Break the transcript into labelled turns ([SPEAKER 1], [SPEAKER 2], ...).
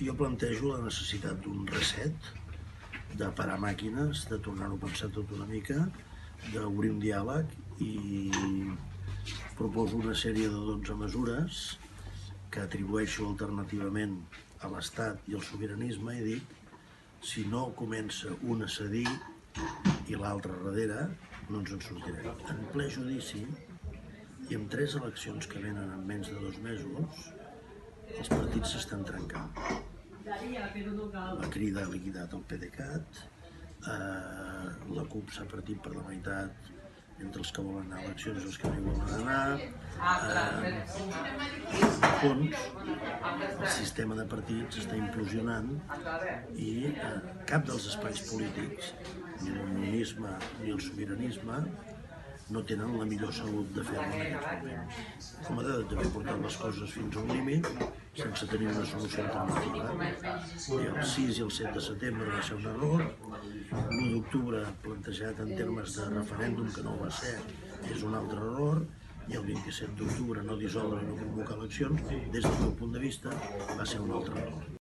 [SPEAKER 1] Jo plantejo la necessitat d'un reset, de parar màquines, de tornar-ho a pensar tot una mica, d'obrir un diàleg i proposo una sèrie de 12 mesures que atribueixo alternativament a l'Estat i al sobiranisme i dic, si no comença un a cedir i l'altre darrere, no ens en sortirem. En ple judici i amb 3 eleccions que venen en menys de 2 mesos, els partits s'estan trencant. La Crida ha liquidat el PDeCAT, la CUP s'ha partit per la meitat entre els que volen anar a eleccions i els que no hi volen anar. En fons, el sistema de partits està implosionant i cap dels espais polítics, ni l'unionisme ni el sobiranisme, no tenen la millor salut de fer-ho en aquests moments. Com ha d'haver portat les coses fins a un límit sense tenir una solució alternativa. El 6 i el 7 de setembre va ser un error, l'1 d'octubre plantejat en termes de referèndum que no va ser és un altre error, i el 27 d'octubre no dissoldre i no convocar eleccions, des del meu punt de vista, va ser un altre error.